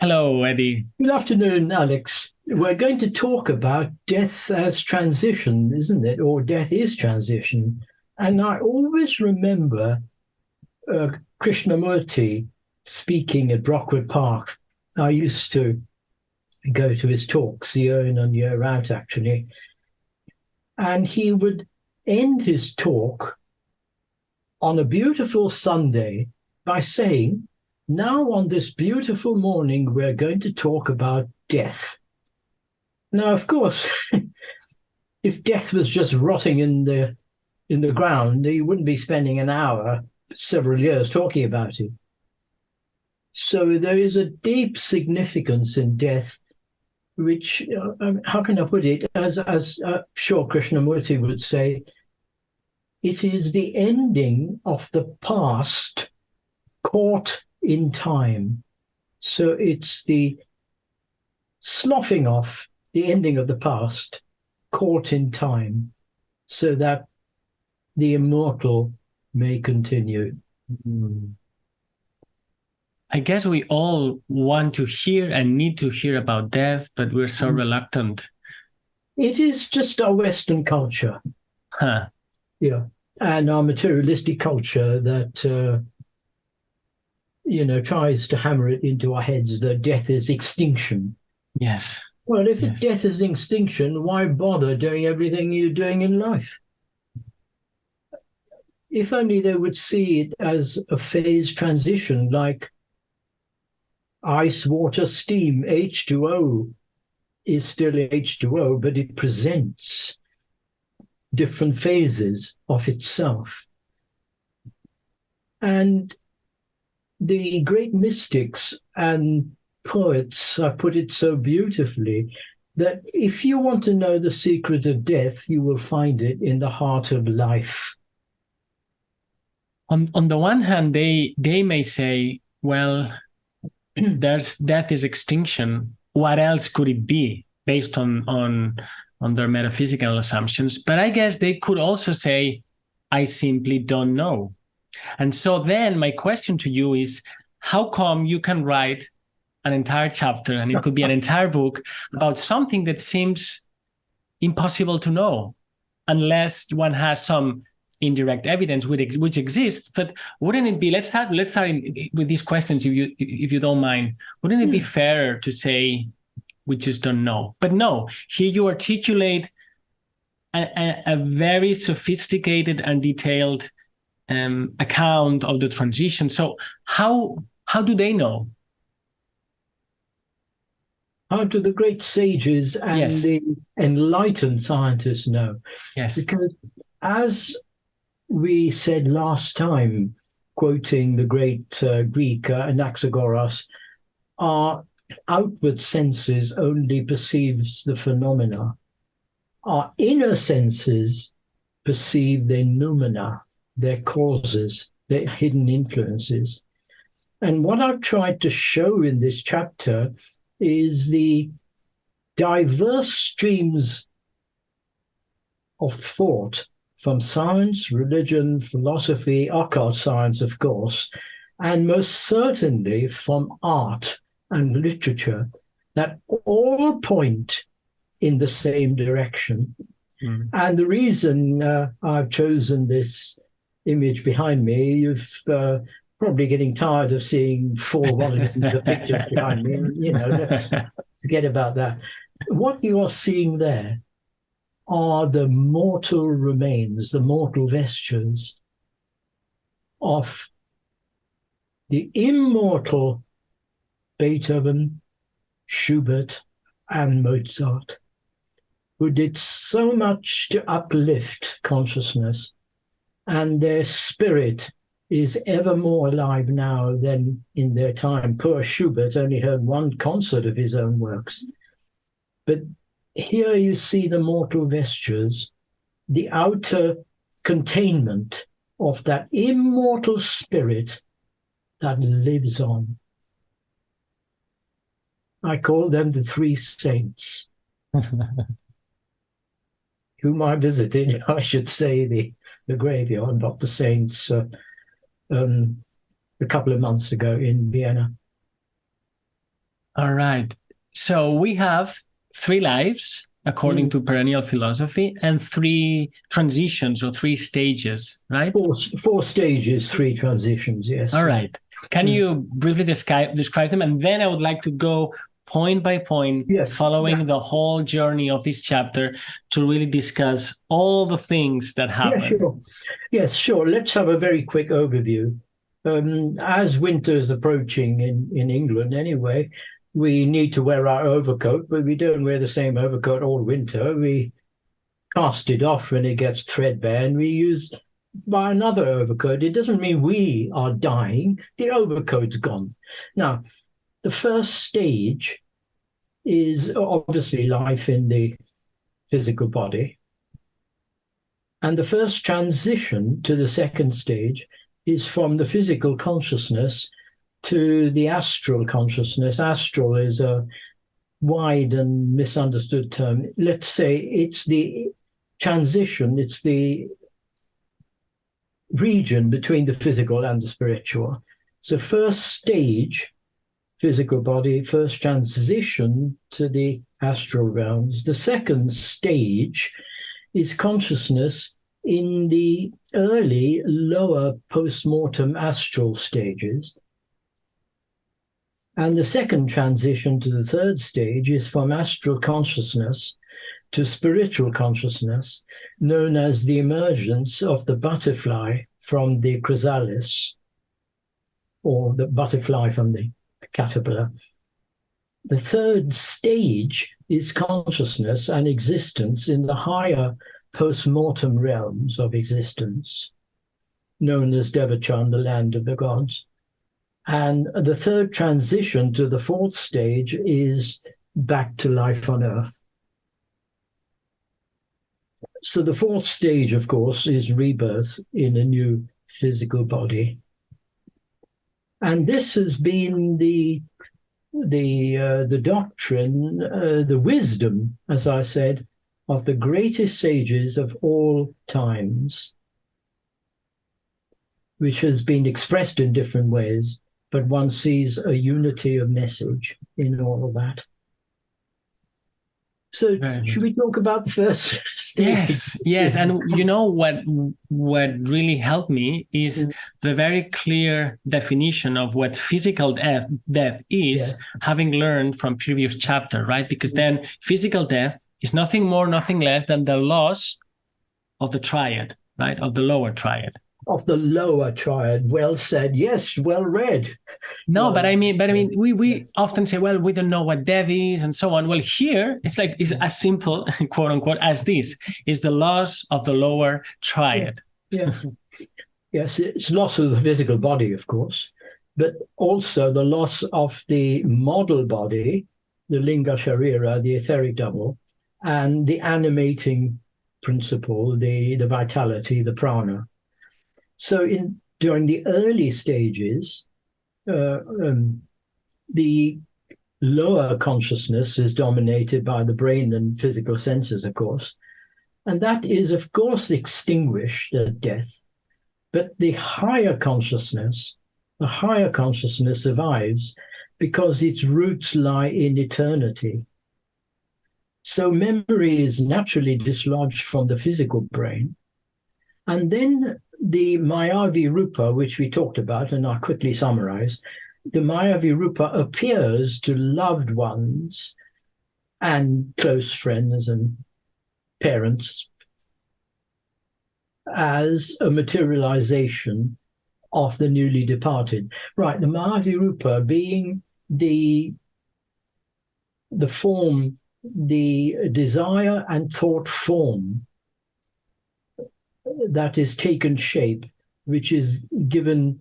Hello, Eddie. Good afternoon, Àlex. We're going to talk about death as transition, isn't it? Or death is transition. And I always remember Krishnamurti speaking at Brockwood Park. I used to go to his talks year in and year out, actually. And he would end his talk on a beautiful Sunday by saying, now, on this beautiful morning, we're going to talk about death. Now, of course, if death was just rotting in the ground, you wouldn't be spending an hour, several years talking about it. So there is a deep significance in death, which, how can I put it? As sure Krishnamurti would say, it is the ending of the past caught in time. So it's the sloughing off, the ending of the past, caught in time, so that the immortal may continue. I guess we all want to hear and need to hear about death, but we're so reluctant. It is just our Western culture, Huh. yeah, and our materialistic culture that tries to hammer it into our heads that death is extinction. Yes. Well, if Yes. death is extinction, why bother doing everything you're doing in life? If only they would see it as a phase transition, like ice, water, steam, H2O is still H2O, but it presents different phases of itself. And the great mystics and poets have put it so beautifully that if you want to know the secret of death, you will find it in the heart of life. On the one hand, they may say, well, there's death is extinction. What else could it be based on their metaphysical assumptions? But I guess they could also say, I simply don't know. And so then my question to you is, how come you can write an entire chapter, and it could be an entire book, about something that seems impossible to know, unless one has some indirect evidence which exists? But wouldn't it be, let's start with these questions, if you don't mind. Wouldn't it be fairer to say we just don't know? But no, here you articulate a very sophisticated and detailed account of the transition. So how do they know? How do the great sages and Yes. the enlightened scientists know? Yes. Because as we said last time, quoting the great Greek Anaxagoras, our outward senses only perceives the phenomena. Our inner senses perceive their noumena, their causes, their hidden influences. And what I've tried to show in this chapter is the diverse streams of thought from science, religion, philosophy, occult science, of course, and most certainly from art and literature that all point in the same direction. And the reason I've chosen this image behind me, you've probably getting tired of seeing 4 volumes of pictures behind me. Let's forget about that. What you are seeing there are the mortal remains, the mortal vestures of the immortal Beethoven, Schubert, and Mozart, who did so much to uplift consciousness, and their spirit is ever more alive now than in their time. Poor Schubert only heard one concert of his own works. But here you see the mortal vestures, the outer containment of that immortal spirit that lives on. I call them the 3 saints. Whom I visited, I should say, the graveyard of the saints a couple of months ago in Vienna. All right. So we have 3 lives, according to perennial philosophy, and 3 transitions or 3 stages, right? 4 stages, 3 transitions, yes. All right. Can you briefly describe them? And then I would like to go point by point, following the whole journey of this chapter to really discuss all the things that happen. Yeah, sure. Yes, sure. Let's have a very quick overview. As winter is approaching in England anyway, we need to wear our overcoat, but we don't wear the same overcoat all winter. We cast it off when it gets threadbare and we buy another overcoat. It doesn't mean we are dying. The overcoat's gone. Now, the first stage is obviously life in the physical body. And the first transition to the second stage is from the physical consciousness to the astral consciousness. Astral is a wide and misunderstood term. Let's say it's the transition, it's the region between the physical and the spiritual. So first stage, physical body, first transition to the astral realms. The second stage is consciousness in the early, lower post-mortem astral stages. And the second transition to the third stage is from astral consciousness to spiritual consciousness, known as the emergence of the butterfly from the chrysalis, or the butterfly from the caterpillar. The third stage is consciousness and existence in the higher post-mortem realms of existence, known as Devachan, the land of the gods. And the third transition to the fourth stage is back to life on earth. So the fourth stage, of course, is rebirth in a new physical body. And this has been the doctrine, the wisdom, as I said, of the greatest sages of all times, which has been expressed in different ways, but one sees a unity of message in all of that. So should we talk about the first stage? Yes. And you know what really helped me is the very clear definition of what physical death is, having learned from previous chapter, right? Because then physical death is nothing more, nothing less than the loss of the triad, right? Of the lower triad. Of the lower triad. Well said. Yes, well read. No, but I mean, we often say, well, we don't know what death is and so on. Well, here it's as simple, quote unquote, as this is the loss of the lower triad. Yes. Yes, it's loss of the physical body, of course, but also the loss of the model body, the linga sharira, the etheric double, and the animating principle, the vitality, the prana. So during the early stages, the lower consciousness is dominated by the brain and physical senses, of course. And that is, of course, extinguished at death. But the higher consciousness survives because its roots lie in eternity. So memory is naturally dislodged from the physical brain. And then the Mayavi Rupa, which we talked about, and I'll quickly summarize, the Mayavi Rupa appears to loved ones and close friends and parents as a materialization of the newly departed. Right, the Mayavi Rupa being the form, the desire and thought form that is taken shape, which is given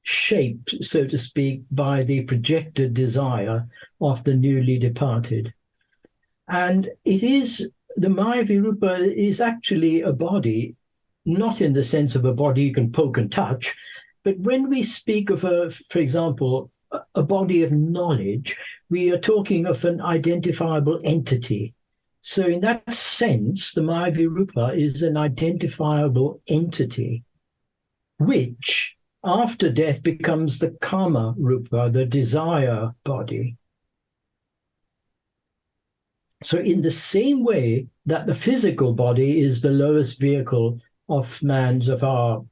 shape, so to speak, by the projected desire of the newly departed. And the Mayavi Rupa is actually a body, not in the sense of a body you can poke and touch, but when we speak of, for example, a body of knowledge, we are talking of an identifiable entity. So in that sense, the Mayavi Rupa is an identifiable entity, which after death becomes the Kama Rupa, the desire body. So in the same way that the physical body is the lowest vehicle of our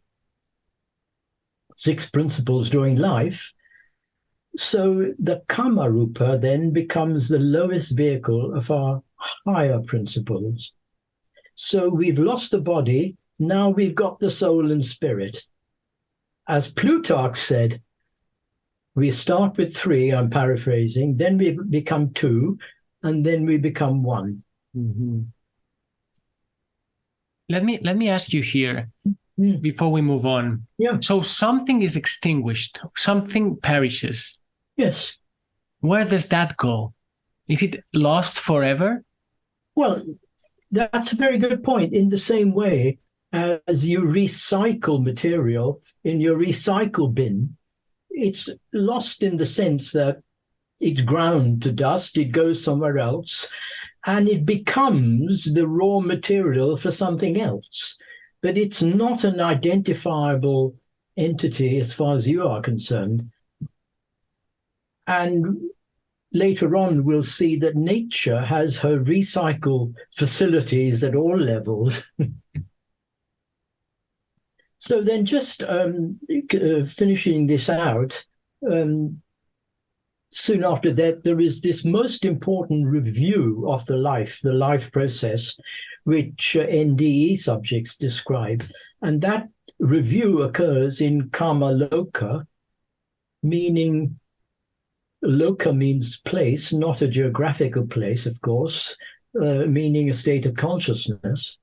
6 principles during life, so the Kamarupa then becomes the lowest vehicle of our higher principles. So we've lost the body, now we've got the soul and spirit. As Plutarch said, we start with 3, I'm paraphrasing, then we become 2, and then we become 1. Mm-hmm. Let me ask you here, before we move on. Yeah. So something is extinguished, something perishes. Yes. Where does that go? Is it lost forever? Well, that's a very good point. In the same way as you recycle material in your recycle bin, it's lost in the sense that it's ground to dust, it goes somewhere else, and it becomes the raw material for something else. But it's not an identifiable entity as far as you are concerned. And later on, we'll see that nature has her recycle facilities at all levels. So then just finishing this out, soon after that, there is this most important review of the life process, which NDE subjects describe. And that review occurs in Kamaloka, meaning loka means place, not a geographical place, of course, meaning a state of consciousness,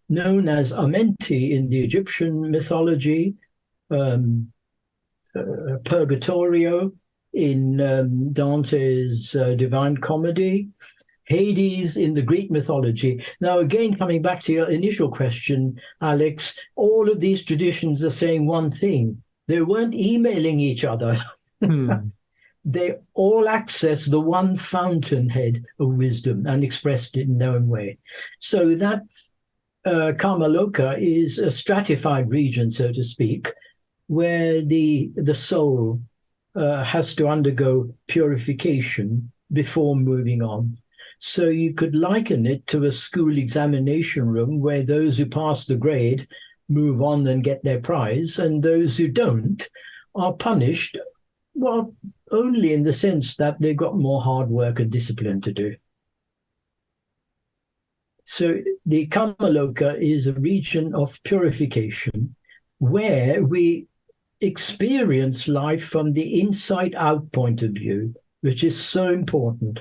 known as Amenti in the Egyptian mythology, Purgatorio in Dante's Divine Comedy, Hades in the Greek mythology. Now, again, coming back to your initial question, Àlex, all of these traditions are saying one thing. They weren't emailing each other. They all access the one fountainhead of wisdom and expressed it in their own way. So that Kamaloka is a stratified region, so to speak, where the soul has to undergo purification before moving on. So you could liken it to a school examination room where those who pass the grade move on and get their prize, and those who don't are punished, well, only in the sense that they've got more hard work and discipline to do. So the Kamaloka is a region of purification where we experience life from the inside-out point of view, which is so important.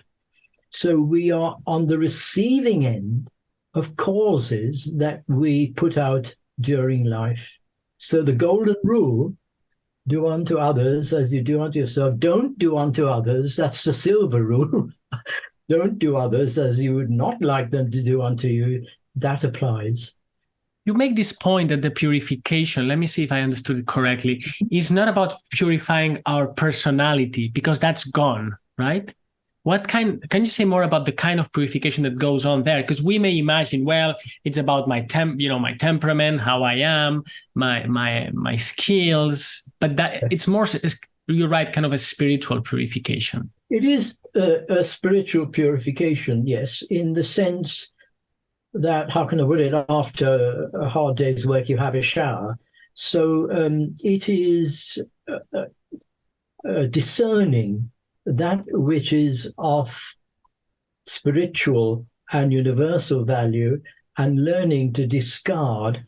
So we are on the receiving end of causes that we put out during life. So the golden rule, do unto others as you do unto yourself. Don't do unto others. That's the silver rule. Don't do others as you would not like them to do unto you. That applies. You make this point that the purification, let me see if I understood it correctly, is not about purifying our personality, because that's gone, right? Can you say more about the kind of purification that goes on there? Because we may imagine, well, it's about my temperament, how I am, my skills, but that it's more, you're right, kind of a spiritual purification. It is a spiritual purification, yes, in the sense that, how can I put it, after a hard day's work, you have a shower. So it is discerning that which is of spiritual and universal value and learning to discard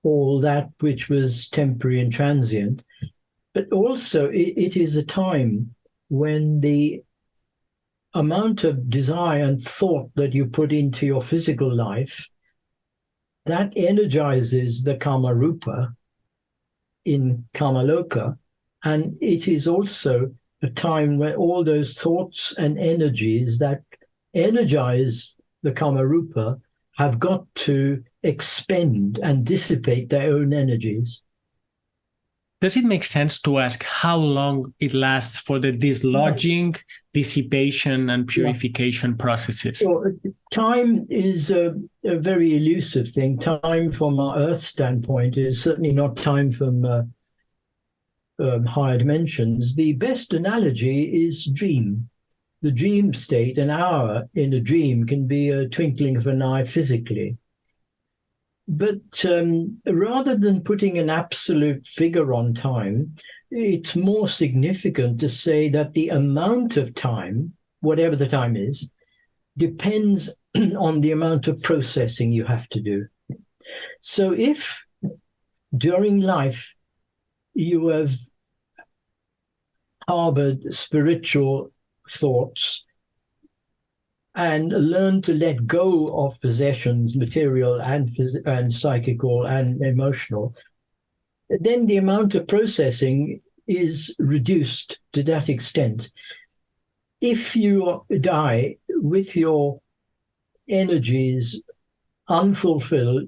all that which was temporary and transient. But also it is a time when the amount of desire and thought that you put into your physical life, that energizes the Kamarupa in Kamaloka. And it is also a time where all those thoughts and energies that energize the Kamarupa have got to expend and dissipate their own energies. Does it make sense to ask how long it lasts for the dislodging, dissipation, and purification processes? So time is a very elusive thing. Time from our Earth standpoint is certainly not time from higher dimensions. The best analogy is dream. the dream state, an hour in a dream can be a twinkling of an eye physically. But rather than putting an absolute figure on time, it's more significant to say that the amount of time, whatever the time is, depends on the amount of processing you have to do. So if during life you have harbored spiritual thoughts and learned to let go of possessions, material and psychical and emotional, then the amount of processing is reduced to that extent. If you die with your energies unfulfilled,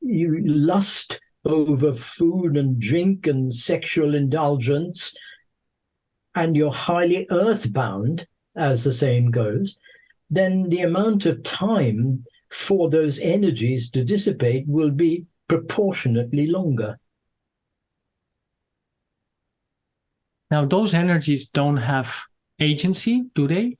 you lust over food and drink and sexual indulgence, and you're highly earthbound, as the saying goes, then the amount of time for those energies to dissipate will be proportionately longer. Now, those energies don't have agency, do they?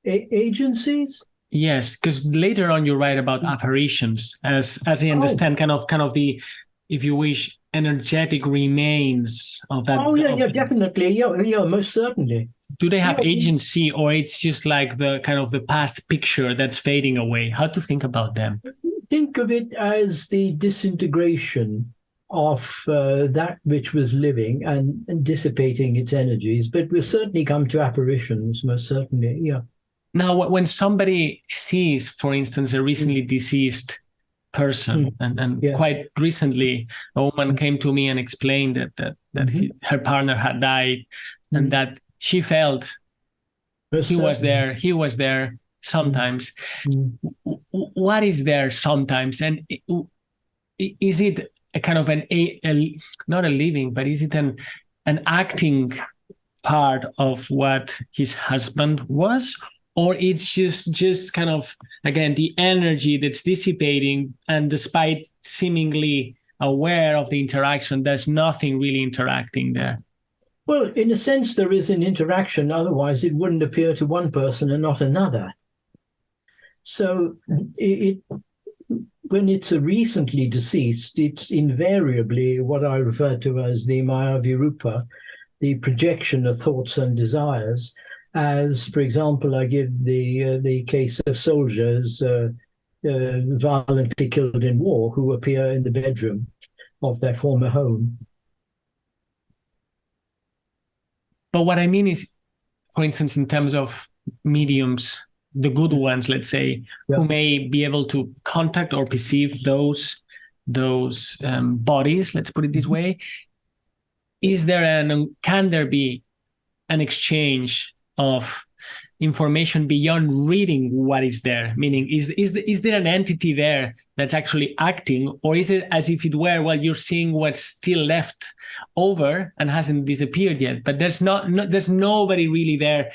Agencies? Yes, because later on you write about apparitions, as I understand, kind of the, if you wish, energetic remains of that. Oh yeah, definitely, yeah, most certainly. Do they have agency, or it's just like the kind of the past picture that's fading away? How to think about them? Think of it as the disintegration of that which was living and dissipating its energies. But we'll certainly come to apparitions, most certainly, yeah. Now, when somebody sees, for instance, a recently deceased person, and yes, quite recently, a woman came to me and explained that her partner had died, and that she felt he was there sometimes. What is there sometimes, and is it a kind of not a living, but is it an acting part of what his husband was? Or it's just kind of, again, the energy that's dissipating, and despite seemingly aware of the interaction, there's nothing really interacting there? Well, in a sense, there is an interaction. Otherwise, it wouldn't appear to one person and not another. So when it's a recently deceased, it's invariably what I refer to as the Maya Virupa, the projection of thoughts and desires. As, for example, I give the case of soldiers violently killed in war who appear in the bedroom of their former home. But what I mean is, for instance, in terms of mediums, the good ones, let's say, who may be able to contact or perceive those bodies, let's put it this way, can there be an exchange of information beyond reading what is there? Meaning, is there an entity there that's actually acting, or is it as if it were, well, you're seeing what's still left over and hasn't disappeared yet, but there's nobody really there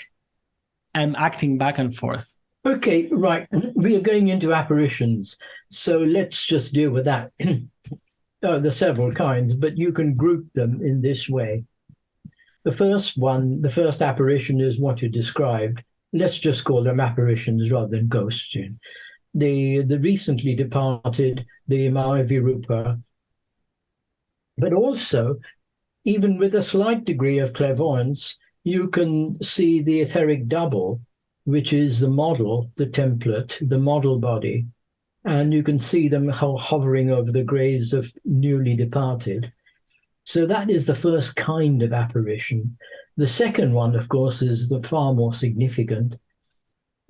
and acting back and forth? Okay, right. We are going into apparitions, so let's just deal with that. There's several kinds, but you can group them in this way. The first apparition is what you described. Let's just call them apparitions rather than ghosts. The recently departed, the Maya Virupa, but also, even with a slight degree of clairvoyance, you can see the etheric double, which is the model, the template, the model body, and you can see them hovering over the graves of newly departed. So that is the first kind of apparition. The second one, of course, is the far more significant.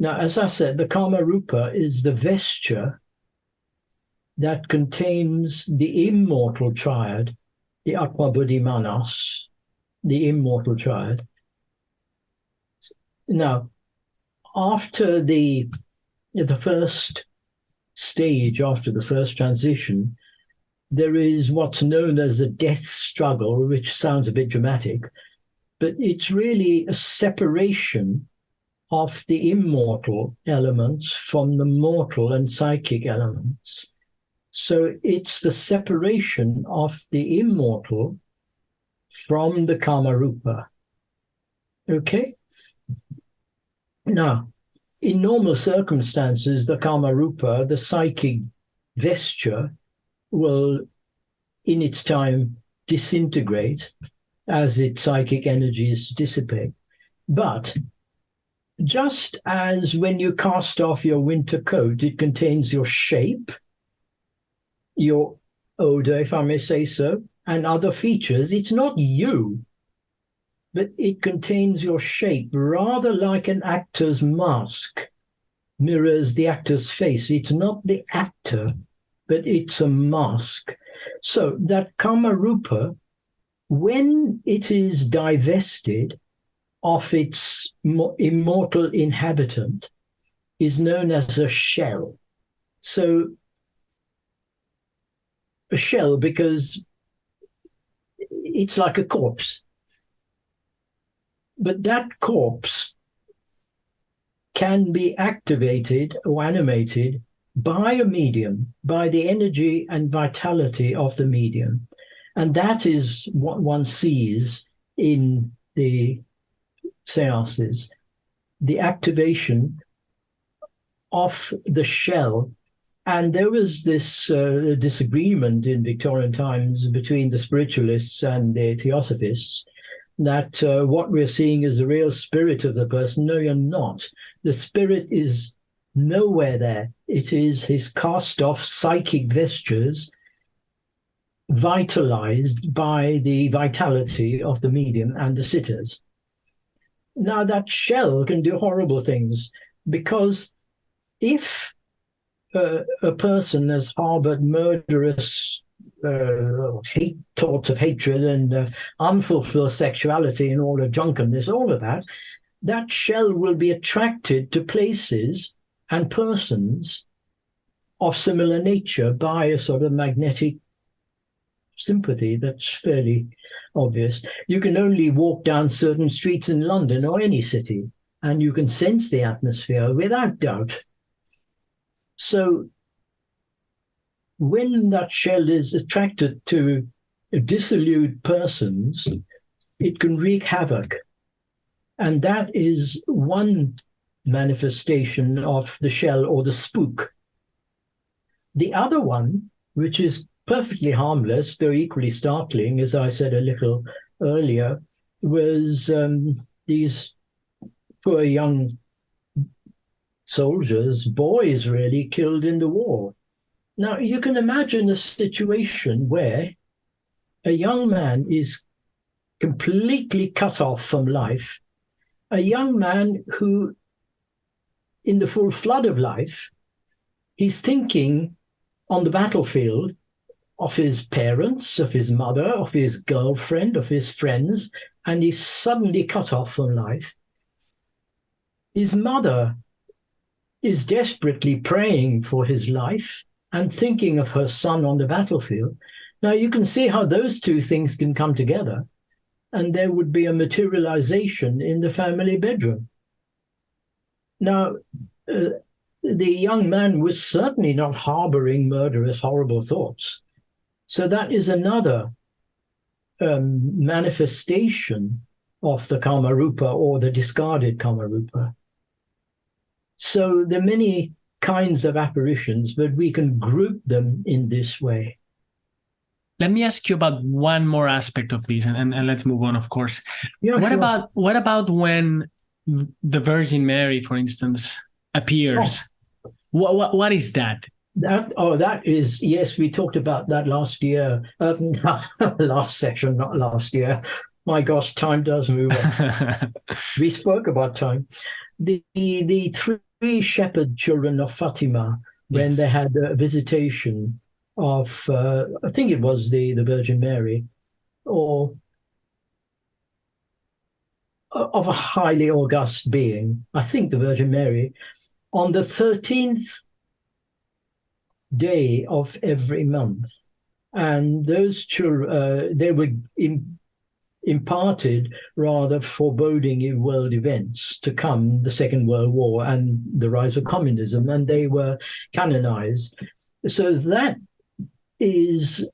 Now, as I said, the Kama Rupa is the vesture that contains the immortal triad, the Atma Buddhi Manas, the immortal triad. Now, after the first stage, after the first transition, there is what's known as a death struggle, which sounds a bit dramatic, but it's really a separation of the immortal elements from the mortal and psychic elements. So it's the separation of the immortal from the Kama Rupa. Okay. Now, in normal circumstances, the Kama Rupa, the psychic vesture, will, in its time, disintegrate as its psychic energies dissipate. But just as when you cast off your winter coat, it contains your shape, your odor, if I may say so, and other features, it's not you, but it contains your shape, rather like an actor's mask mirrors the actor's face. It's not the actor, but it's a mask. So that Kama Rupa, when it is divested of its immortal inhabitant, is known as a shell. So a shell because it's like a corpse. But that corpse can be activated or animated by a medium, by the energy and vitality of the medium. And that is what one sees in the seances, the activation of the shell. And there was this disagreement in Victorian times between the spiritualists and the theosophists that what we're seeing is the real spirit of the person. No, you're not. The spirit is nowhere there. It is his cast-off psychic vestures vitalized by the vitality of the medium and the sitters. Now, that shell can do horrible things because if a person has harbored murderous thoughts of hatred and unfulfilled sexuality and all the drunkenness, all of that, that shell will be attracted to places and persons of similar nature by a sort of magnetic sympathy that's fairly obvious. You can only walk down certain streets in London or any city, and you can sense the atmosphere without doubt. So when that shell is attracted to dissolute persons, it can wreak havoc. And that is one manifestation of the shell or the spook. The other one, which is perfectly harmless, though equally startling, as I said a little earlier, was these poor young soldiers, boys really, killed in the war. Now, you can imagine a situation where a young man is completely cut off from life, a young man who, in the full flood of life, he's thinking on the battlefield of his parents, of his mother, of his girlfriend, of his friends, and he's suddenly cut off from life. His mother is desperately praying for his life and thinking of her son on the battlefield. Now, you can see how those two things can come together, and there would be a materialization in the family bedroom. Now, the young man was certainly not harboring murderous, horrible thoughts. So that is another manifestation of the Kama Rupa or the discarded Kama Rupa. So there are many kinds of apparitions, but we can group them in this way. Let me ask you about one more aspect of this, and let's move on, of course. Yeah, what about when the Virgin Mary, for instance, appears? Oh. What is that? That is, yes, we talked about that last year. Last session, not last year. My gosh, time does move on. We spoke about time. The three shepherd children of Fatima, when Yes. they had a visitation of, I think it was the Virgin Mary, or of a highly august being, I think the Virgin Mary, on the 13th day of every month. And those children, they were imparted rather foreboding world events to come, the Second World War and the rise of communism, and they were canonized. So that is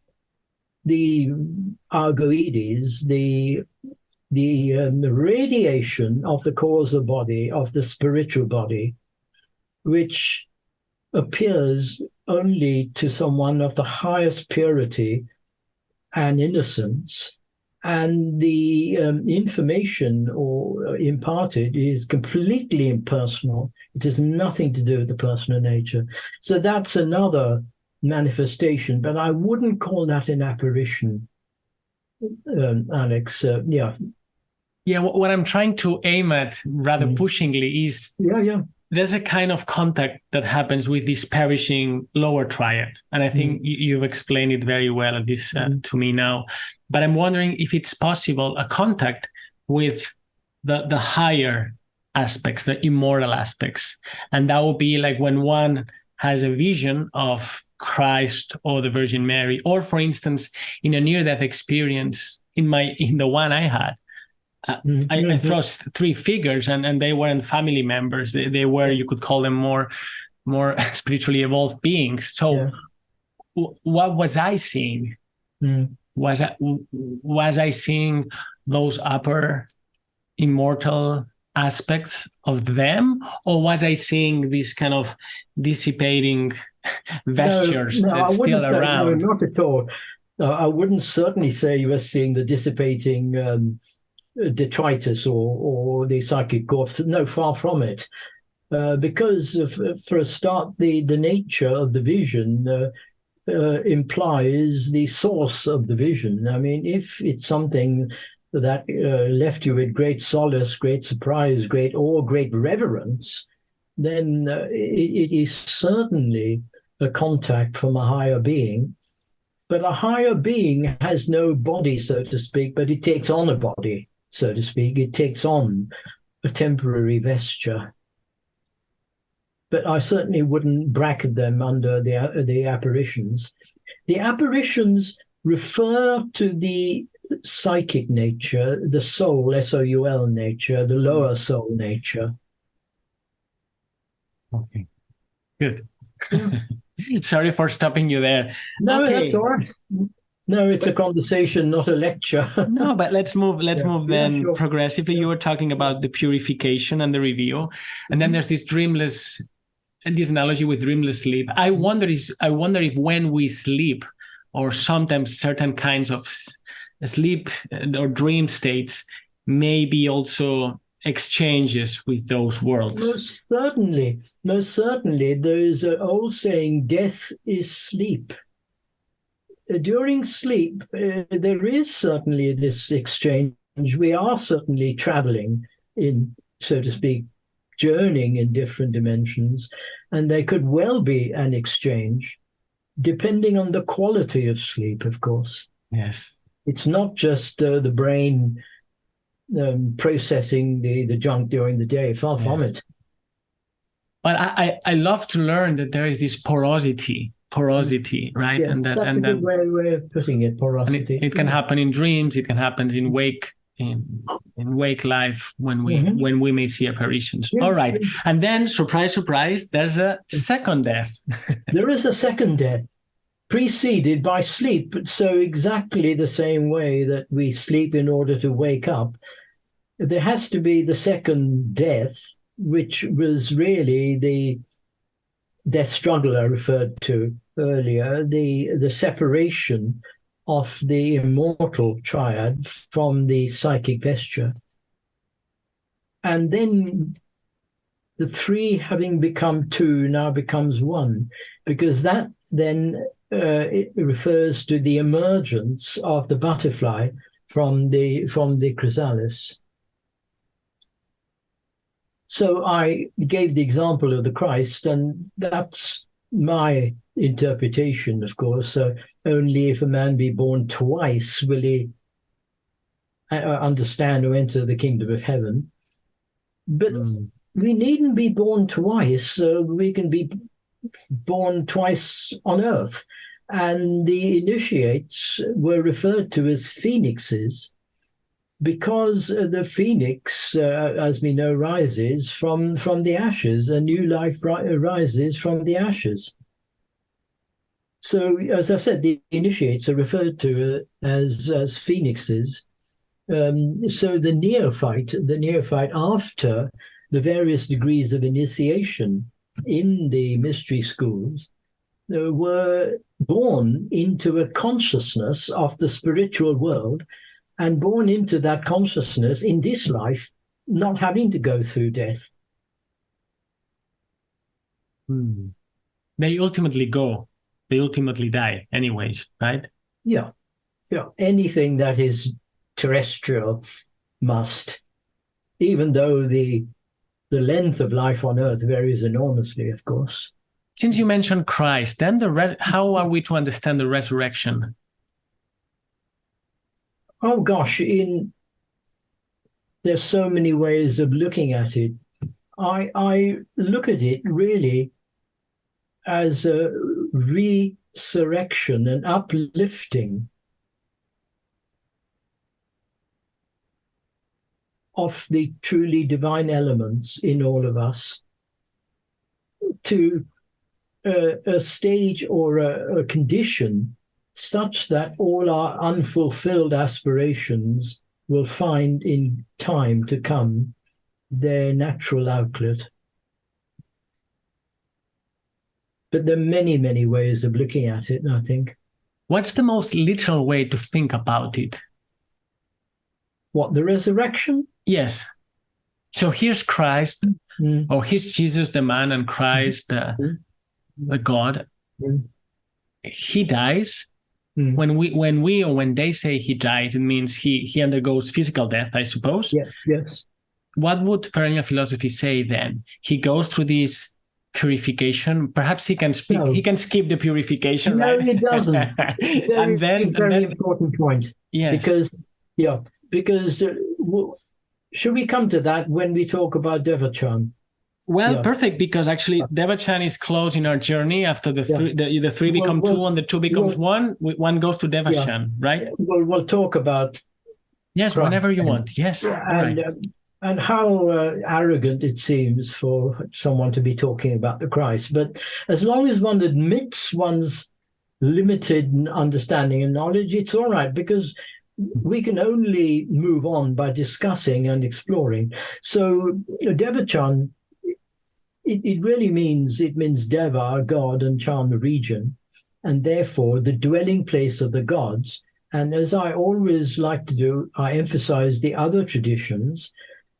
the Argoides, the the radiation of the causal body, of the spiritual body, which appears only to someone of the highest purity and innocence, and the information or imparted is completely impersonal. It has nothing to do with the personal nature. So that's another manifestation, but I wouldn't call that an apparition, Àlex. Yeah, what I'm trying to aim at rather pushingly is there's a kind of contact that happens with this perishing lower triad. And I think you've explained it very well, at least to me now. But I'm wondering if it's possible, a contact with the higher aspects, the immortal aspects. And that would be like when one has a vision of Christ or the Virgin Mary, or for instance, in a near-death experience, in the one I had, I thrust three figures, and they weren't family members. They were, you could call them more spiritually evolved beings. So what was I seeing? Was I seeing those upper immortal aspects of them, or was I seeing these kind of dissipating vestures that's still around? No, not at all. I wouldn't certainly say you were seeing the dissipating detritus or the psychic corpse. No, far from it. Because for a start, the nature of the vision implies the source of the vision. I mean, if it's something that left you with great solace, great surprise, great awe, great reverence, then it is certainly a contact from a higher being. But a higher being has no body, so to speak, but it takes on a body, so to speak. It takes on a temporary vesture. But I certainly wouldn't bracket them under the apparitions. The apparitions refer to the psychic nature, the soul, S-O-U-L nature, the lower soul nature. Okay, good. Sorry for stopping you there. No, that's all right. No, it's a conversation, not a lecture. No, but let's move then progressively. You were talking about the purification and the reveal. And then there's this dreamless, and this analogy with dreamless sleep. I wonder if when we sleep, or sometimes certain kinds of sleep or dream states, may be also exchanges with those worlds. Most certainly. There's an old saying, death is sleep. During sleep, there is certainly this exchange. We are certainly traveling in, so to speak, journeying in different dimensions, and there could well be an exchange, depending on the quality of sleep, of course. Yes. It's not just the brain processing the junk during the day, far from it. But I love to learn that there is this porosity, right? Yes, and that's a good way of putting it, porosity. And it can happen in dreams, it can happen in wake life when we may see apparitions. All right. And then, surprise, surprise, there's a second death. There is a second death, preceded by sleep. So exactly the same way that we sleep in order to wake up, there has to be the second death, which was really the death struggle I referred to earlier, the separation of the immortal triad from the psychic vesture. And then the three, having become two, now becomes one, because that then it refers to the emergence of the butterfly from the chrysalis. So I gave the example of the Christ, and that's my interpretation, of course. Only if a man be born twice will he understand or enter the kingdom of heaven. But we needn't be born twice. We can be born twice on earth. And the initiates were referred to as phoenixes, because the phoenix, as we know, rises from the ashes. A new life rises from the ashes. So, as I said, the initiates are referred to as phoenixes. So the neophyte after the various degrees of initiation in the mystery schools were born into a consciousness of the spiritual world and born into that consciousness in this life, not having to go through death. They ultimately die anyways, right? Yeah. Anything that is terrestrial must, even though the length of life on earth varies enormously, of course. Since you mentioned Christ, then how are we to understand the resurrection? Oh gosh, there's so many ways of looking at it. I look at it really as a resurrection, an uplifting of the truly divine elements in all of us to a stage or a condition such that all our unfulfilled aspirations will find in time to come their natural outlet. But there are many, many ways of looking at it, I think. What's the most literal way to think about it? What, the resurrection? Yes. So here's Christ, or here's Jesus, the man, and Christ, the God. He dies. When they say he died, it means he undergoes physical death, I suppose. Yes. What would perennial philosophy say then? He goes through this purification. Perhaps he can speak. No. He can skip the purification, no, right? No, it doesn't. Very important point. Yes. Because should we come to that when we talk about Devachan? Well, perfect, because actually Devachan is close in our journey after the three become two and the two becomes one. One goes to Devachan, right? We'll talk about Christ, whenever you want. Yes. And how arrogant it seems for someone to be talking about the Christ. But as long as one admits one's limited understanding and knowledge, it's all right, because we can only move on by discussing and exploring. So Devachan, it really means Deva, God, and Chan, the region, and therefore the dwelling place of the gods. And as I always like to do, I emphasize the other traditions.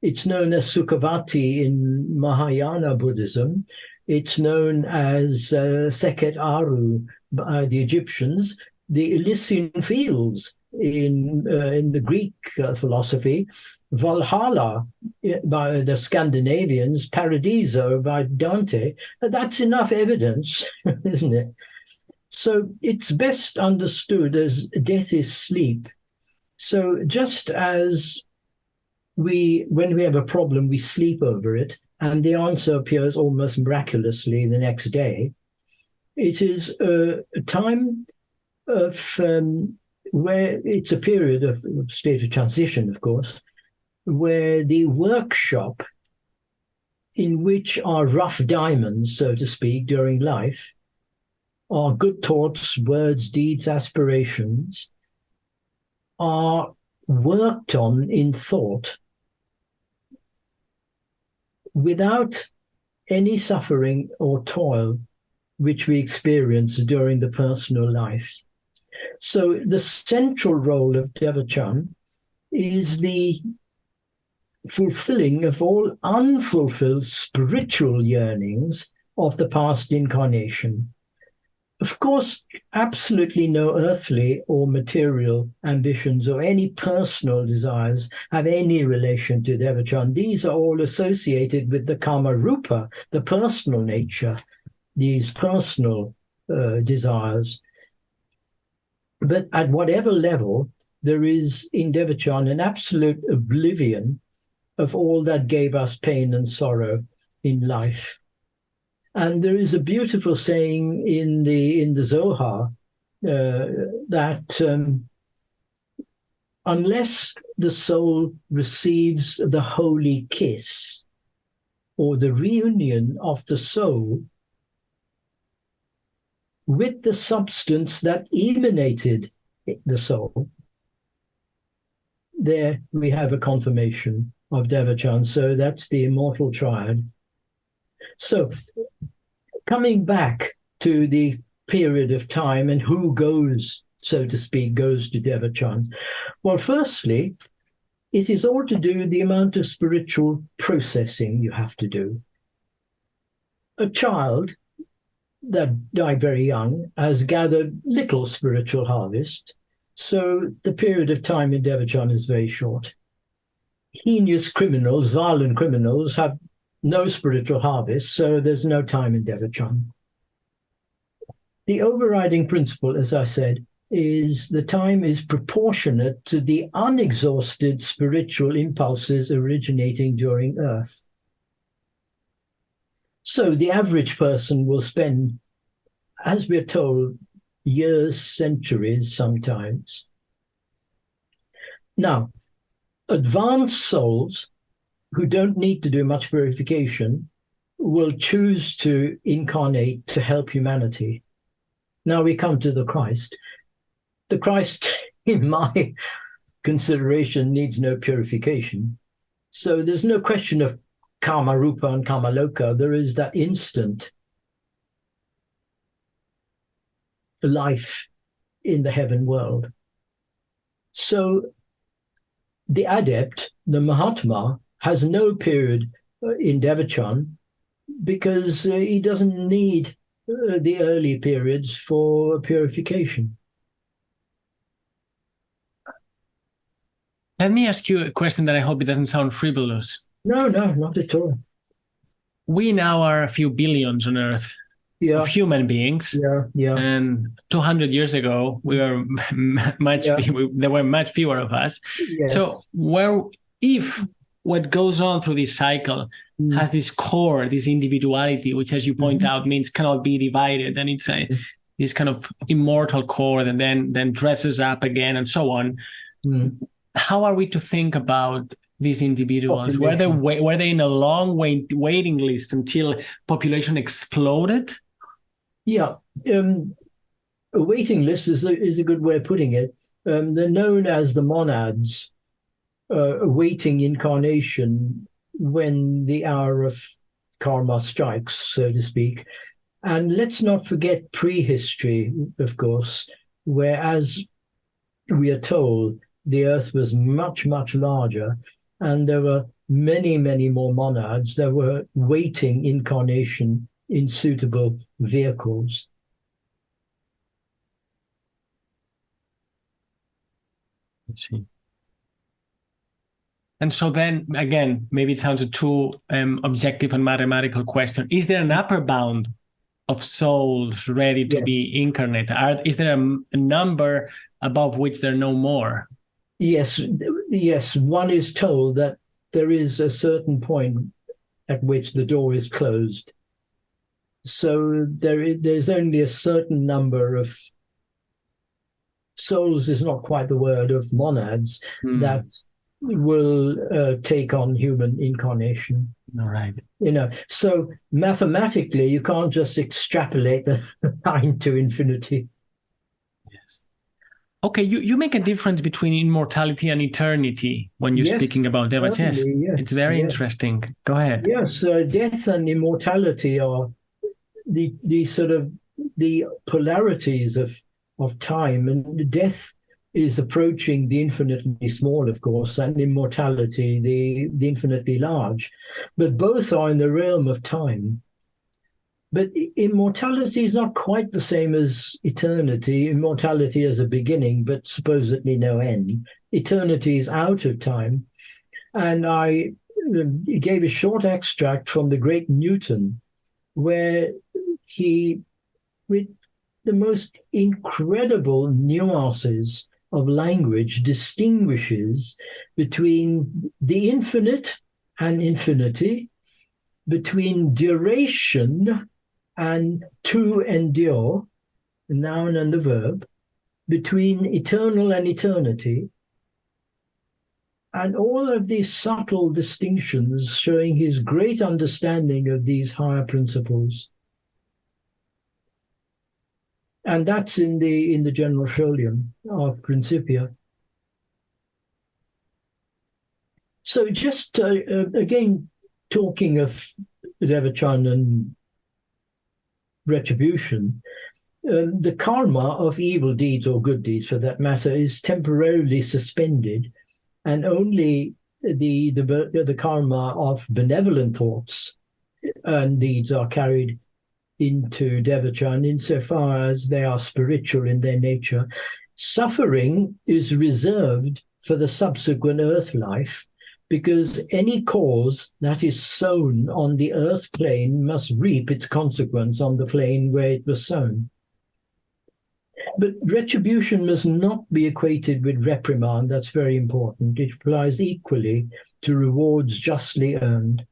It's known as Sukhavati in Mahayana Buddhism. It's known as Seket Aru by the Egyptians, the Elysian Fields in the Greek philosophy, Valhalla by the Scandinavians, Paradiso by Dante. That's enough evidence, isn't it? So it's best understood as death is sleep. So just as when we have a problem, we sleep over it, and the answer appears almost miraculously the next day, it is a time of where it's a period of state of transition, of course, where the workshop in which are rough diamonds, so to speak, during life, our good thoughts, words, deeds, aspirations, are worked on in thought without any suffering or toil which we experience during the personal life. So the central role of Devachan is the fulfilling of all unfulfilled spiritual yearnings of the past incarnation. Of course, absolutely no earthly or material ambitions or any personal desires have any relation to Devachan. These are all associated with the Kama Rupa, the personal nature, these personal desires. But at whatever level, there is in Devachan an absolute oblivion of all that gave us pain and sorrow in life. And there is a beautiful saying in the Zohar that unless the soul receives the holy kiss or the reunion of the soul with the substance that emanated the soul, there we have a confirmation of Devachan. So that's the immortal triad. So coming back to the period of time and who goes, so to speak, goes to Devachan. Well, firstly, it is all to do with the amount of spiritual processing you have to do. A child that died very young has gathered little spiritual harvest, so the period of time in Devachan is very short. Heinous criminals, violent criminals, have no spiritual harvest, so there's no time in Devachan. The overriding principle, as I said, is the time is proportionate to the unexhausted spiritual impulses originating during Earth. So the average person will spend, as we're told, years, centuries sometimes. Now, advanced souls who don't need to do much verification will choose to incarnate to help humanity. Now we come to the Christ. The Christ, in my consideration, needs no purification. So there's no question of karma rupa and karma loka. There is that instant life in the heaven world. So the adept, the Mahatma, has no period in Devachan because he doesn't need the early periods for purification. Let me ask you a question that I hope it doesn't sound frivolous. No, not at all. We now are a few billions on Earth of human beings. Yeah. And 200 years ago, we were there were much fewer of us. Yes. So if what goes on through this cycle has this core, this individuality, which, as you point out, means cannot be divided, and it's this kind of immortal core, and then dresses up again, and so on. How are we to think about these individuals? Were they in a long waiting list until population exploded? Yeah, a waiting list is a good way of putting it. They're known as the monads, awaiting incarnation when the hour of karma strikes, so to speak. And let's not forget prehistory, of course, where, as we are told, the Earth was much, much larger, and there were many, many more monads that were waiting incarnation in suitable vehicles. Let's see. And so then, again, maybe it sounds a too objective and mathematical question. Is there an upper bound of souls ready to be incarnated? Is there a number above which there are no more? Yes. One is told that there is a certain point at which the door is closed. So there's only a certain number of souls, is not quite the word, of monads that will take on human incarnation. All right. So mathematically, you can't just extrapolate the line to infinity. Yes. Okay, you make a difference between immortality and eternity when you're speaking about Devachan. Yes, it's very interesting. Go ahead. Yes, death and immortality are the sort of the polarities of time, and death is approaching the infinitely small, of course, and immortality, the infinitely large. But both are in the realm of time. But immortality is not quite the same as eternity. Immortality has a beginning, but supposedly no end. Eternity is out of time. And I gave a short extract from the great Newton, where he, with the most incredible nuances of language, distinguishes between the infinite and infinity, between duration and to endure, the noun and the verb, between eternal and eternity, and all of these subtle distinctions showing his great understanding of these higher principles. And that's in the general scholium of Principia. So just again, talking of Devachan and retribution, the karma of evil deeds or good deeds, for that matter, is temporarily suspended, and only the karma of benevolent thoughts and deeds are carried into Devachan insofar as they are spiritual in their nature. Suffering is reserved for the subsequent earth life, because any cause that is sown on the earth plane must reap its consequence on the plane where it was sown. But retribution must not be equated with reprimand. That's very important. It applies equally to rewards justly earned.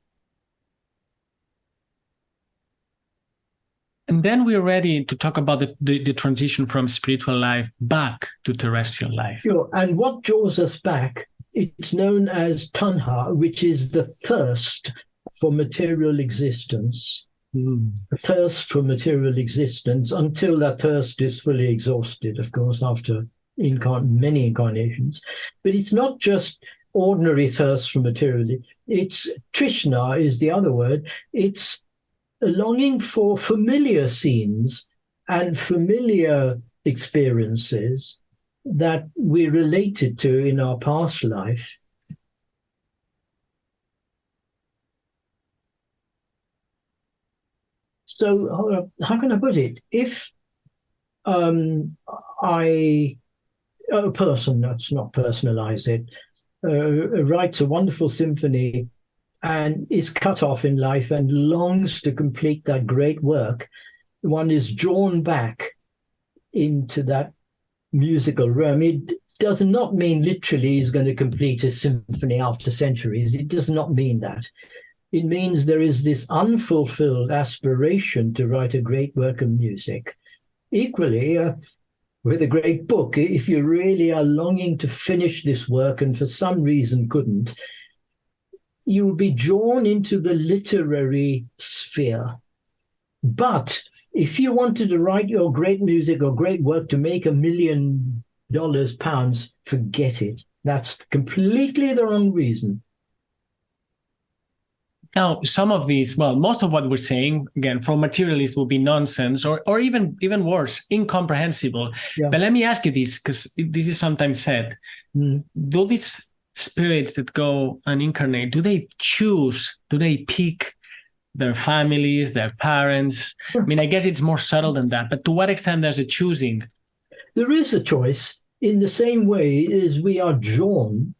And then we're ready to talk about the transition from spiritual life back to terrestrial life. Sure. And what draws us back, it's known as tanha, which is the thirst for material existence. The thirst for material existence, until that thirst is fully exhausted, of course, after many incarnations. But it's not just ordinary thirst for material. It's trishna is the other word. It's a longing for familiar scenes and familiar experiences that we related to in our past life. So how can I put it? If a person, let's not personalize it, writes a wonderful symphony and is cut off in life and longs to complete that great work, one is drawn back into that musical realm. It does not mean literally he's going to complete a symphony after centuries. It does not mean that. It means there is this unfulfilled aspiration to write a great work of music. Equally, with a great book, if you really are longing to finish this work and for some reason couldn't, you will be drawn into the literary sphere. But if you wanted to write your great music or great work to make $1 million, pounds, forget it. That's completely the wrong reason. Now, some of these, well, most of what we're saying, again, from materialists will be nonsense or even worse, incomprehensible. Yeah. But let me ask you this, because this is sometimes said. Do these spirits that go and incarnate, do they pick their families, their parents? I mean, I guess it's more subtle than that, but to what extent there's a choosing? There is a choice in the same way as we are drawn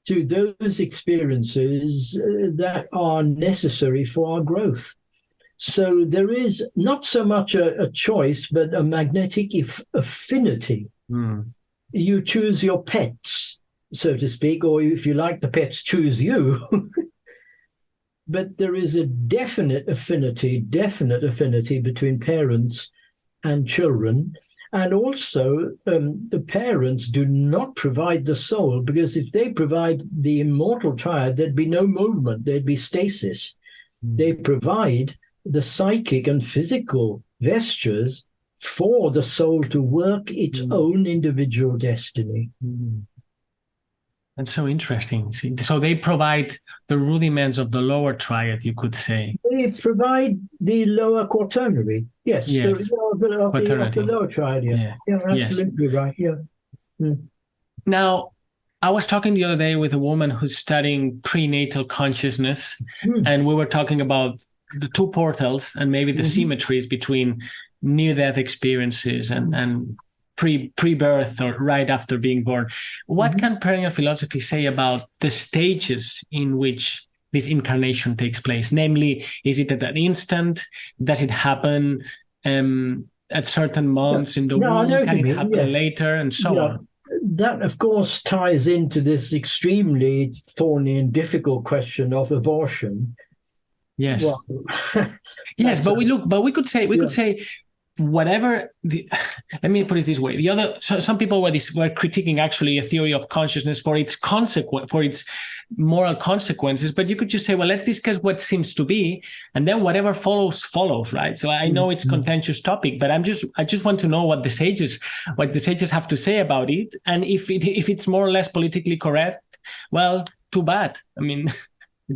to those experiences that are necessary for our growth. So there is not so much a choice, but a magnetic affinity. You choose your pets, so to speak, or if you like, the pets choose you. But there is a definite affinity between parents and children. And also, the parents do not provide the soul, because if they provide the immortal triad, there'd be no movement, there'd be stasis. They provide the psychic and physical vestures for the soul to work its own individual destiny. That's so interesting. So they provide the rudiments of the lower triad, you could say. They provide the lower quaternary. Yes. The lower triad. Yeah, absolutely right. Yeah. Now, I was talking the other day with a woman who's studying prenatal consciousness, and we were talking about the two portals and maybe the symmetries between near-death experiences and pre-birth or right after being born. What can perennial philosophy say about the stages in which this incarnation takes place? Namely, is it at an instant? Does it happen at certain months in the womb? Can it happen later? And so on. That, of course, ties into this extremely thorny and difficult question of abortion. Yes. Well, yes, but we could say whatever let me put it this way. Some people were critiquing actually a theory of consciousness for its moral consequences, but you could just say, well, let's discuss what seems to be, and then whatever follows, right? So I know it's a contentious topic, but I just want to know what the sages have to say about it, and if it's more or less politically correct, well, too bad. I mean, I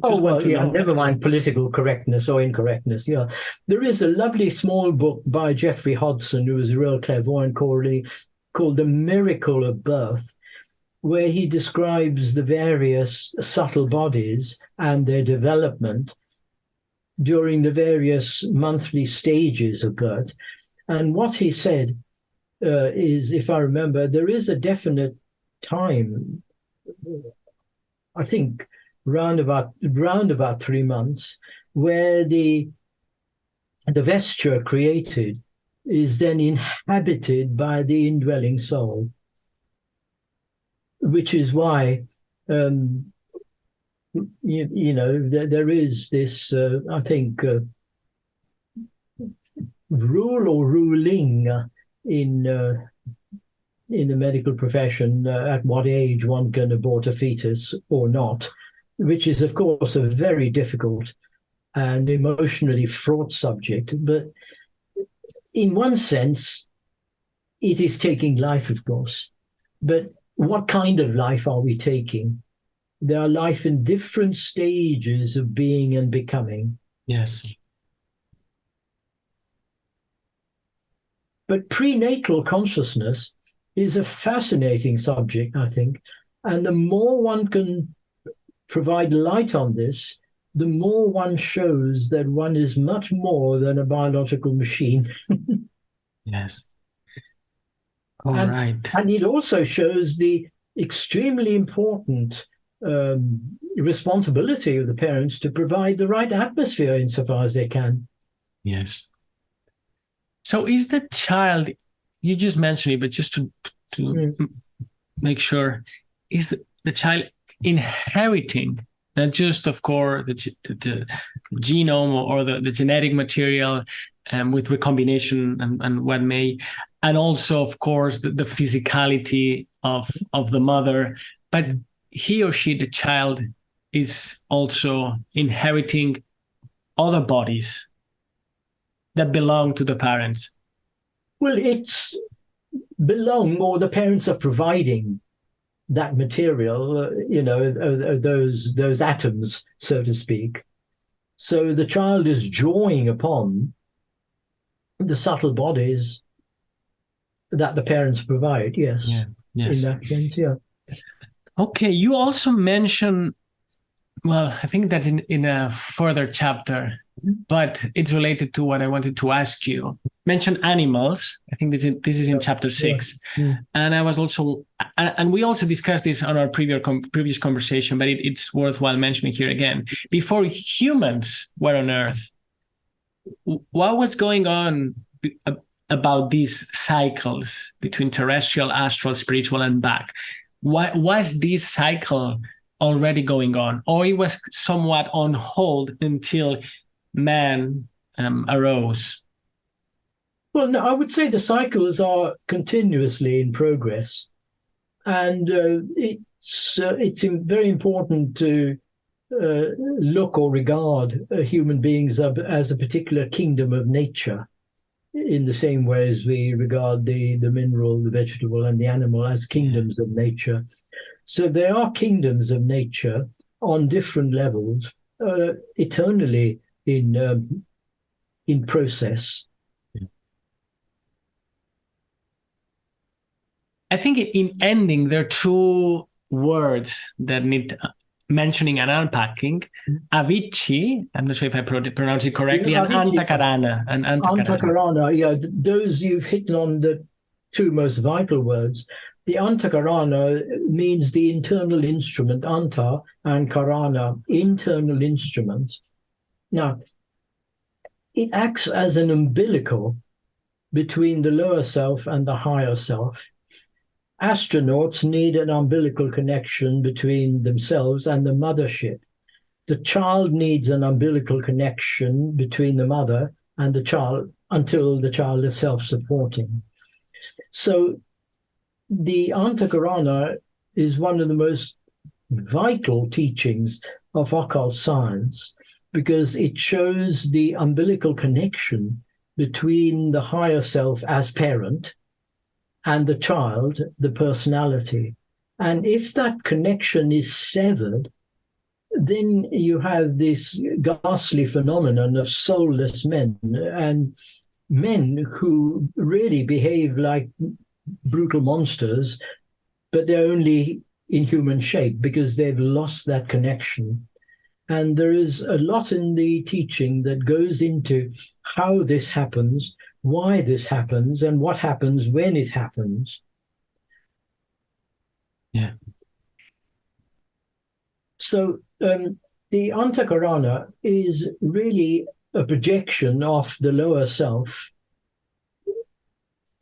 Oh, just want well, to yeah, know. never mind political correctness or incorrectness. Yeah. There is a lovely small book by Geoffrey Hodgson, who was a real clairvoyant, called The Miracle of Birth, where he describes the various subtle bodies and their development during the various monthly stages of birth. And what he said is, if I remember, there is a definite time, I think round about 3 months, where the vesture created is then inhabited by the indwelling soul, which is why there is this I think rule or ruling in the medical profession at what age one can abort a fetus or not, which is, of course, a very difficult and emotionally fraught subject. But in one sense, it is taking life, of course. But what kind of life are we taking? There are life in different stages of being and becoming. Yes. But prenatal consciousness is a fascinating subject, I think. And the more one can provide light on this, the more one shows that one is much more than a biological machine. Yes. All right. And it also shows the extremely important responsibility of the parents to provide the right atmosphere insofar as they can. Yes. So is the child, you just mentioned it, but just to make sure, is the child inheriting not just, of course, the genome or the genetic material with recombination and what may, and also, of course, the physicality of the mother, but he or she, the child, is also inheriting other bodies that belong to the parents? Well, it's or the parents are providing that material, those atoms, so to speak. So the child is drawing upon the subtle bodies that the parents provide. Yes. Yeah. Yes. In that sense, yeah. Okay. You also mentioned, well, I think that's in a further chapter, but it's related to what I wanted to ask you. Mention animals. I think this is in chapter 6. Yeah. And I was also, and we also discussed this on our previous conversation, but it's worthwhile mentioning here again. Before humans were on Earth, what was going on about these cycles between terrestrial, astral, spiritual, and back? What was this cycle already going on, or it was somewhat on hold until man arose? Well, no, I would say the cycles are continuously in progress, and it's very important to look or regard human beings as a particular kingdom of nature, in the same way as we regard the mineral, the vegetable, and the animal as kingdoms of nature. So there are kingdoms of nature on different levels, eternally in process. I think in ending, there are two words that need mentioning and unpacking. Avicii, I'm not sure if I pronounce it correctly, and Antakarana. Antakarana, yeah, those you've hit on the two most vital words. The Antakarana means the internal instrument, anta, and karana, internal instrument. Now, it acts as an umbilical between the lower self and the higher self. Astronauts need an umbilical connection between themselves and the mothership. The child needs an umbilical connection between the mother and the child until the child is self-supporting. So the Antakarana is one of the most vital teachings of occult science because it shows the umbilical connection between the higher self as parent and the child, the personality. And if that connection is severed, then you have this ghastly phenomenon of soulless men, and men who really behave like brutal monsters, but they're only in human shape because they've lost that connection. And there is a lot in the teaching that goes into how this happens, why this happens, and what happens when it happens. Yeah. So the Antakarana is really a projection of the lower self.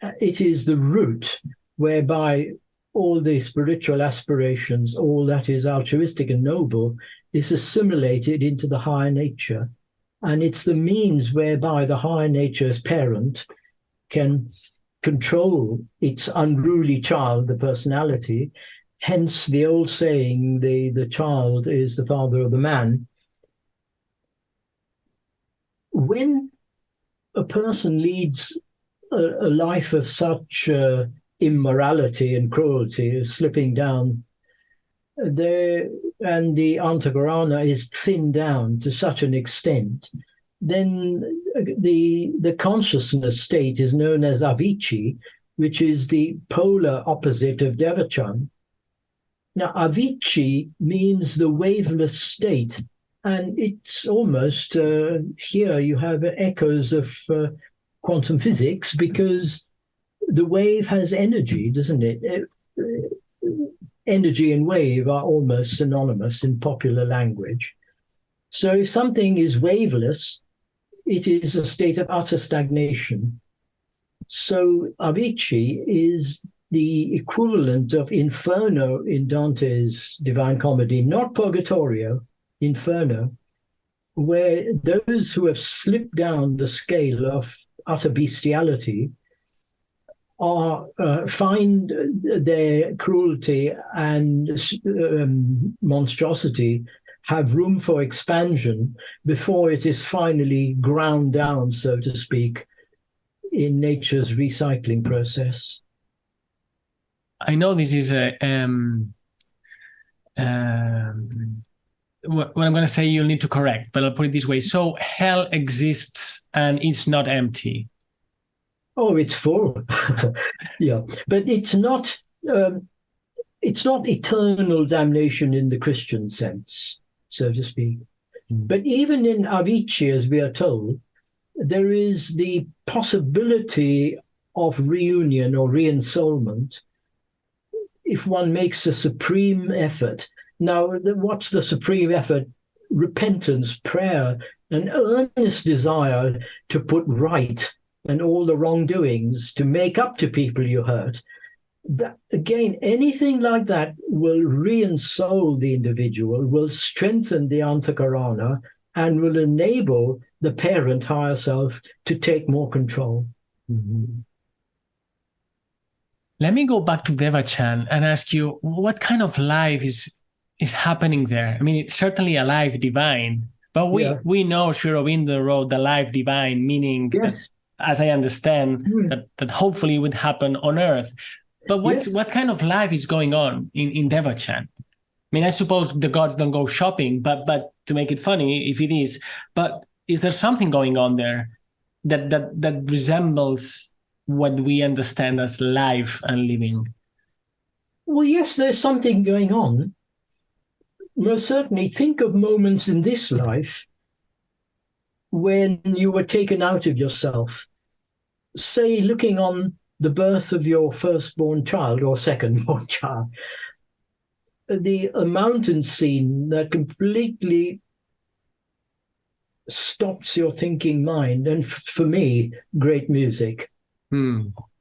It is the root whereby all the spiritual aspirations, all that is altruistic and noble, is assimilated into the higher nature. And it's the means whereby the higher nature's parent can control its unruly child, the personality. Hence the old saying, the child is the father of the man. When a person leads a life of such immorality and cruelty, slipping down there, and the Antakarana is thinned down to such an extent, then the consciousness state is known as Avicii, which is the polar opposite of Devachan. Now, Avicii means the waveless state, and it's almost, here you have echoes of quantum physics, because the wave has energy, doesn't it? Energy and wave are almost synonymous in popular language. So if something is waveless, it is a state of utter stagnation. So Avicii is the equivalent of Inferno in Dante's Divine Comedy, not Purgatorio, Inferno, where those who have slipped down the scale of utter bestiality are find their cruelty and monstrosity have room for expansion before it is finally ground down, so to speak, in nature's recycling process. I know this is a what I'm going to say you'll need to correct, but I'll put it this way. So hell exists and it's not empty. Oh, it's full. Yeah, but it's not eternal damnation in the Christian sense, so to speak. But even in Avicii, as we are told, there is the possibility of reunion or re-ensoulment if one makes a supreme effort. Now, what's the supreme effort? Repentance, prayer, an earnest desire to put right and all the wrongdoings, to make up to people you hurt. That, again, anything like that will re-ensoul the individual, will strengthen the Antakarana, and will enable the parent higher self to take more control. Mm-hmm. Let me go back to Devachan and ask you, what kind of life is happening there? I mean, it's certainly a life divine, but we know Sri Aurobindo wrote the life divine, meaning yes. that, as I understand, that hopefully would happen on earth. But what kind of life is going on in Devachan? I mean, I suppose the gods don't go shopping, but to make it funny, if it is, but is there something going on there that resembles what we understand as life and living? Well, yes, there's something going on. Most certainly, think of moments in this life when you were taken out of yourself. Say, looking on the birth of your firstborn child or secondborn child, a mountain scene that completely stops your thinking mind. And for me, great music. So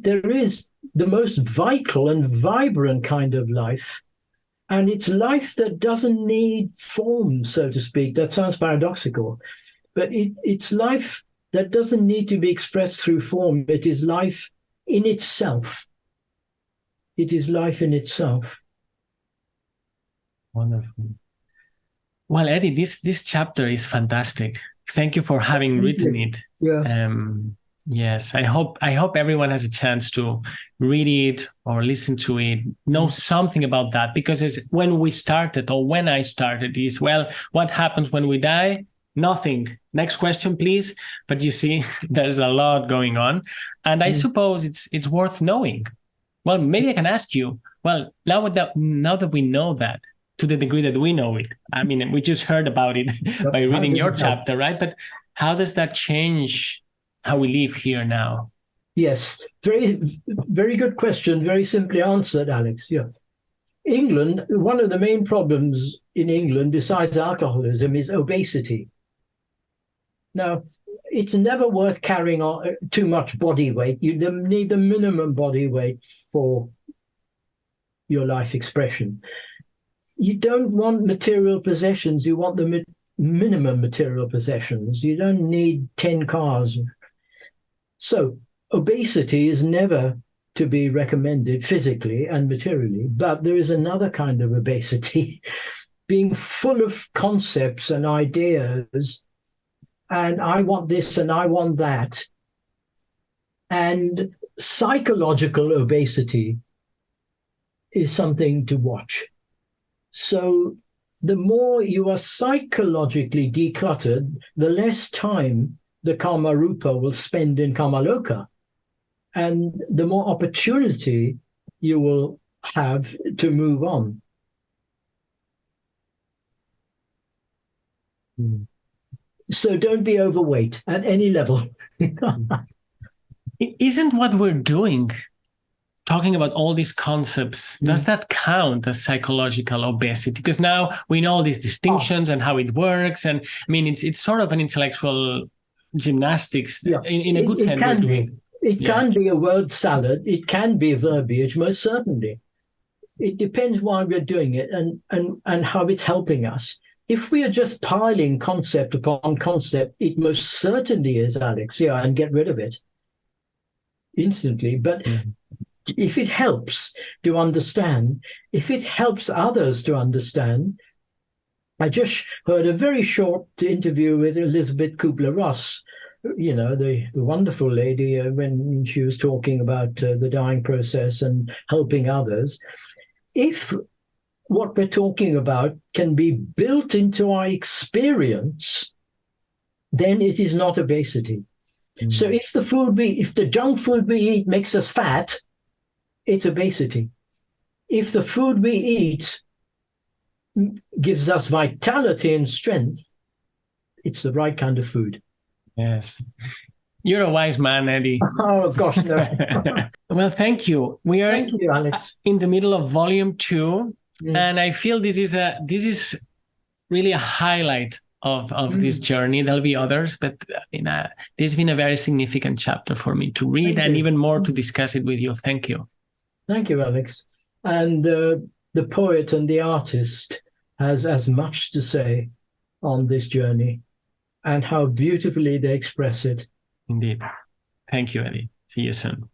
there is the most vital and vibrant kind of life. And it's life that doesn't need form, so to speak. That sounds paradoxical. But it's life that doesn't need to be expressed through form. It is life in itself. It is life in itself. Wonderful. Well, Edi, this chapter is fantastic. Thank you for having written it. Yeah. Yes, I hope everyone has a chance to read it or listen to it, know something about that, because it's when we started, or when I started, is, well, what happens when we die? Nothing. Next question, please. But you see, there's a lot going on, and I suppose it's worth knowing. Well, maybe I can ask you. Well, now that we know that, to the degree that we know it, I mean, we just heard about it by reading your chapter, right? But how does that change how we live here now? Yes, very, very good question. Very simply answered, Àlex. Yeah. England, one of the main problems in England, besides alcoholism, is obesity. Now, it's never worth carrying on too much body weight. You need the minimum body weight for your life expression. You don't want material possessions. You want the minimum material possessions. You don't need 10 cars. So obesity is never to be recommended physically and materially, but there is another kind of obesity, being full of concepts and ideas, and I want this and I want that. And psychological obesity is something to watch. So the more you are psychologically decluttered, the less time the Kamarupa will spend in Kamaloka, and the more opportunity you will have to move on. So don't be overweight at any level. Isn't what we're doing, talking about all these concepts, does that count as psychological obesity? Because now we know these distinctions and how it works. And I mean, it's sort of an intellectual gymnastics in a good sense. It can be a word salad. It can be verbiage, most certainly. It depends why we're doing it and how it's helping us. If we are just piling concept upon concept, it most certainly is, Àlex, and get rid of it instantly. But if it helps to understand, if it helps others to understand, I just heard a very short interview with Elizabeth Kubler-Ross, the wonderful lady, when she was talking about the dying process and helping others. If what we're talking about can be built into our experience, then it is not obesity. So if the junk food we eat makes us fat, it's obesity. If the food we eat gives us vitality and strength, it's the right kind of food. Yes. You're a wise man, Eddie. Oh, gosh, no. Well, thank you. We are Thank you, Àlex. in the middle of volume 2, and I feel this is really a highlight of this journey. There'll be others, but this has been a very significant chapter for me to read and even more to discuss it with you. Thank you. Thank you, Àlex. And the poet and the artist has as much to say on this journey, and how beautifully they express it. Indeed. Thank you, Eddie. See you soon.